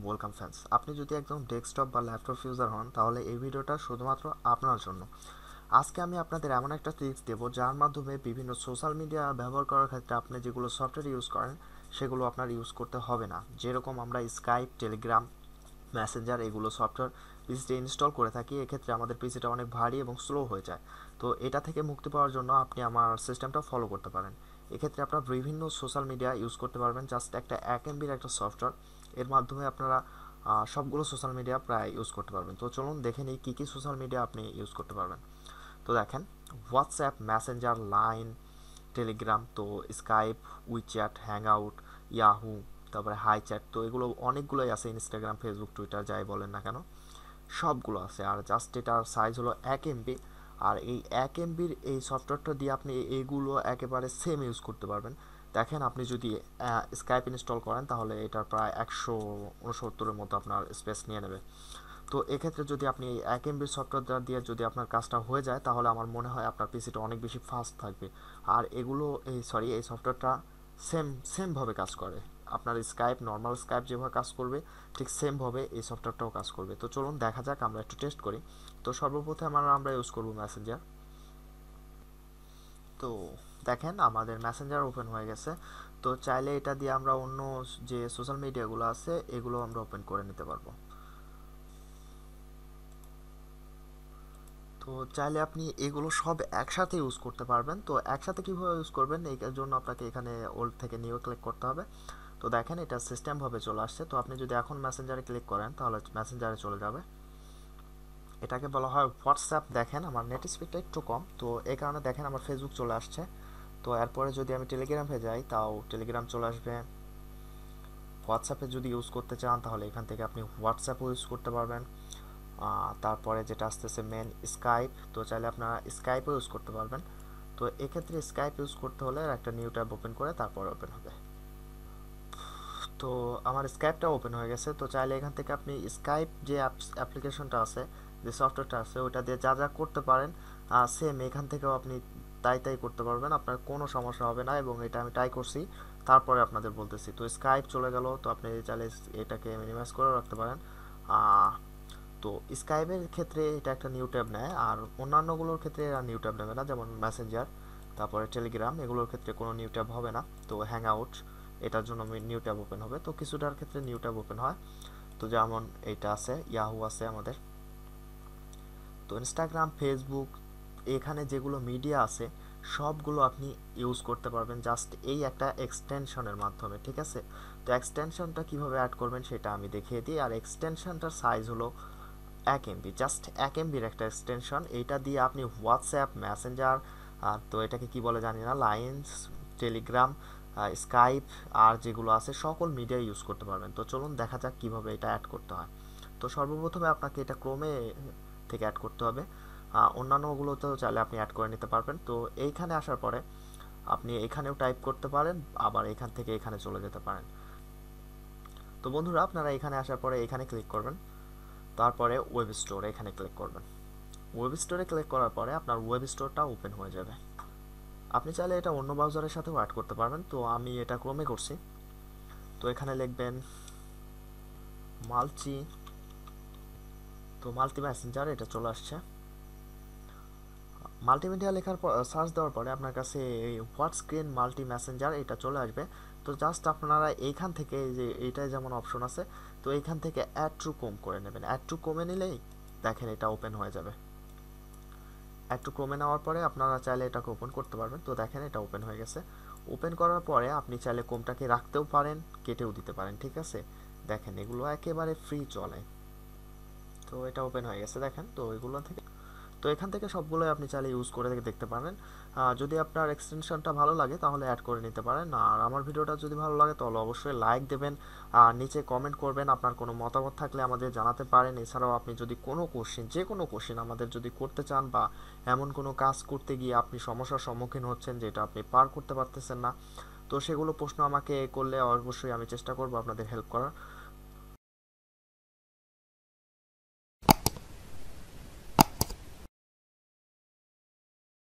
Welcome friends. আপনি যদি একজন ডেস্কটপ বা ল্যাপটপ ইউজার হন তাহলে এই ভিডিওটা শুধুমাত্র আপনার জন্য। আজকে আমি আপনাদের এমন একটা টিপস দেব যার মাধ্যমে বিভিন্ন সোশ্যাল মিডিয়া ব্যবহার করার ক্ষেত্রে আপনি যেগুলো সফটওয়্যার ইউজ করেন সেগুলো আপনার ইউজ করতে হবে না। যেরকম আমরা স্কাইপ, টেলিগ্রাম, মেসেঞ্জার এগুলো সফটওয়্যার পিসিতে ইনস্টল করে থাকি, এক্ষেত্রে আমাদের পিসিটা অনেক ভারী এবং স্লো হয়ে যায়। তো এটা থেকে মুক্তি পাওয়ার জন্য আপনি আমার সিস্টেমটা ফলো করতে পারেন। এক্ষেত্রে আপনারা বিভিন্ন সোশ্যাল মিডিয়া ইউজ করতে পারবেন। জাস্ট একটা 1 MBর একটা সফটওয়্যার, এর মাধ্যমে আপনারা সবগুলো সোশ্যাল মিডিয়া প্রায় ইউজ করতে পারবেন। তো চলুন দেখে নিই কী কী সোশ্যাল মিডিয়া আপনি ইউজ করতে পারবেন। তো দেখেন, হোয়াটসঅ্যাপ, মেসেঞ্জার, লাইন, টেলিগ্রাম, তো স্কাইপ, উইচ্যাট, হ্যাংআউট, ইয়াহু, তারপরে হাই চ্যাট, তো এগুলো অনেকগুলোই আছে। ইনস্টাগ্রাম, ফেসবুক, টুইটার যাই বলেন না কেন সবগুলো আছে। আর জাস্ট এটার সাইজ হলো 1 MB। আর এই 1 MBর এই সফটওয়্যারটা দিয়ে আপনি এইগুলো একেবারে সেম ইউজ করতে পারবেন। দেখেন, আপনি যদি স্কাইপ ইনস্টল করেন তাহলে এটার প্রায় 169-এর মতো আপনার স্পেস নিয়ে নেবে। তো এক্ষেত্রে যদি আপনি এই 1 MBর সফটওয়্যারটা দিয়ে যদি আপনার কাজটা হয়ে যায় তাহলে আমার মনে হয় আপনার পিসিটা অনেক বেশি ফাস্ট থাকবে। আর এগুলো এই সফটওয়্যারটা সেমভাবে কাজ করে। আপনার স্কাইপ, নর্মাল স্কাইপ যেভাবে কাজ করবে ঠিক সেমভাবে এই সফটওয়্যারটাও কাজ করবে। তো চলুন দেখা যাক, আমরা একটু টেস্ট করি। তো সর্বপ্রথম আমরা ইউজ করব মেসেঞ্জার। তো দেখেন, আমাদের মেসেঞ্জার ওপেন হয়ে গেছে। তো চাইলে এটা দিয়ে আমরা অন্য যে সোশ্যাল মিডিয়াগুলো আছে এগুলো আমরা ওপেন করে নিতে পারবো। তো চাইলে আপনি এগুলো সব একসাথে ইউজ করতে পারবেন। তো একসাথে কীভাবে ইউজ করবেন এই জন্য আপনাকে এখানে ওল্ড থেকে নিউ ক্লিক করতে হবে। তো দেখেন, এটা সিস্টেমভাবে চলে আসছে। তো আপনি যদি এখন মেসেঞ্জারে ক্লিক করেন তাহলে মেসেঞ্জারে চলে যাবে। এটাকে বলা হয় হোয়াটসঅ্যাপ। দেখেন আমার নেট স্পিডটা একটু কম, তো এই কারণে দেখেন আমার ফেসবুক চলে আসছে। তো এরপরে যদি আমি টেলিগ্রামে যাই তাও টেলিগ্রাম চলে আসবে। হোয়াটসঅ্যাপে যদি ইউজ করতে চান তাহলে এখান থেকে আপনি হোয়াটসঅ্যাপও ইউজ করতে পারবেন। তারপরে যেটা আসতেছে মেন স্কাইপ, তো চাইলে আপনারা স্কাইপও ইউজ করতে পারবেন। তো এক্ষেত্রে স্কাইপ ইউজ করতে হলে একটা নিউ ট্যাব ওপেন করে তারপরে ওপেন হবে। তো আমার স্কাইপটা ওপেন হয়ে গেছে। তো চাইলে এখান থেকে আপনি স্কাইপ যে অ্যাপ্লিকেশনটা আছে, যে সফটওয়্যারটা আছে ওইটা দিয়ে যা যা করতে পারেন সেম এখান থেকেও আপনি তাই করতে পারবেন, আপনার কোনো সমস্যা হবে না। এবং এটা আমি ট্রাই করছি, তারপরে আপনাদের বলতেছি। তো স্কাইপ চলে গেল, তো আপনি চাইলে এটাকে মিনিমাইজ করে রাখতে পারেন। তো স্কাইপের ক্ষেত্রে এটা একটা নিউ ট্যাব নেয়, আর অন্যান্যগুলোর ক্ষেত্রে এরা নিউ ট্যাব নেবে না, যেমন মেসেঞ্জার, তারপরে টেলিগ্রাম, এগুলোর ক্ষেত্রে কোনো নিউ ট্যাব হবে না। তো হ্যাংআউট, এটার জন্য নিউ ট্যাব ওপেন হবে। তো কিছুটার ক্ষেত্রে নিউ ট্যাব ওপেন হয়। তো যেমন এইটা আছে, ইয়াহু আছে আমাদের। তো ইনস্টাগ্রাম, ফেসবুক, এখানে যেগুলো মিডিয়া আছে সবগুলো আপনি ইউজ করতে পারবেন জাস্ট এই একটা এক্সটেনশনের মাধ্যমে, ঠিক আছে? তো এক্সটেনশনটা কিভাবে অ্যাড করবেন সেটা আমি দেখিয়ে দিই। আর এক্সটেনশনটার সাইজ হলো 1 MB, জাস্ট 1 MBর একটা এক্সটেনশন। এইটা দিয়ে আপনি হোয়াটসঅ্যাপ, মেসেঞ্জার, তো এটাকে কি বলে জানি না, লাইনস, টেলিগ্রাম, স্কাইপ আর যেগুলো আছে সকল মিডিয়া ইউজ করতে পারবেন। তো চলুন দেখা যাক কিভাবে এটা অ্যাড করতে হয়। তো সর্বপ্রথমে আপনাকে এটা ক্রোমে থেকে অ্যাড করতে হবে। অন্যান্যগুলোতেও চাইলে আপনি অ্যাড করে নিতে পারবেন। তো এইখানে আসার পরে আপনি এখানেও টাইপ করতে পারেন, আবার এখান থেকে এখানে চলে যেতে পারেন। তো বন্ধুরা, আপনারা এখানে আসার পরে এখানে ক্লিক করবেন, তারপরে ওয়েব স্টোর এখানে ক্লিক করবেন। ওয়েব স্টোরে ক্লিক করার পরে আপনার ওয়েব স্টোরটা ওপেন হয়ে যাবে। আপনি চাইলে এটা অন্য ব্রাউজারের সাথেও অ্যাড করতে পারবেন। তো আমি এটা ক্রোমে করছি। তো এখানে লিখবেন মাল্টি, তো মাল্টি মেসেঞ্জার, এটা চলে আসছে। মাল্টিমিডিয়া লেখার পর সার্চ দেওয়ার পরে আপনার কাছে এই হোয়াট স্ক্রিন মাল্টি মেসেঞ্জার এটা চলে আসবে। তো জাস্ট আপনারা এইখান থেকে যে এইটাই যেমন অপশন আছে, তো এইখান থেকে অ্যাড টু ক্রোম করে নেবেন। অ্যাড টু ক্রোমে নিলেই দেখেন এটা ওপেন হয়ে যাবে। অ্যাড টু ক্রোমে নেওয়ার পরে আপনারা চাইলে এটাকে ওপেন করতে পারবেন। তো দেখেন এটা ওপেন হয়ে গেছে। ওপেন করার পরে আপনি চাইলে ক্রোমটাকে রাখতেও পারেন, কেটেও দিতে পারেন, ঠিক আছে? দেখেন এগুলো একেবারে ফ্রি চলে। তো এটা ওপেন হয়ে গেছে দেখেন। তো এগুলো থেকে, তো এখান থেকে সবগুলোই আপনি চাইলে ইউজ করে দেখতে পারেন। যদি আপনার এক্সটেনশনটা ভালো লাগে তাহলে অ্যাড করে নিতে পারেন। আর আমার ভিডিওটা যদি ভালো লাগে তাহলে অবশ্যই লাইক দেবেন, আর নিচে কমেন্ট করবেন। আপনার কোনো মতামত থাকলে আমাদের জানাতে পারেন। এছাড়াও আপনি যদি কোনো কোশ্চেন, যে কোনো কোশ্চেন আমাদের যদি করতে চান, বা এমন কোনো কাজ করতে গিয়ে আপনি সমস্যার সম্মুখীন হচ্ছেন যেটা আপনি পার করতে পারতেছেন না, তো সেগুলো প্রশ্ন আমাকে করলে অবশ্যই আমি চেষ্টা করব আপনাদের হেল্প করার।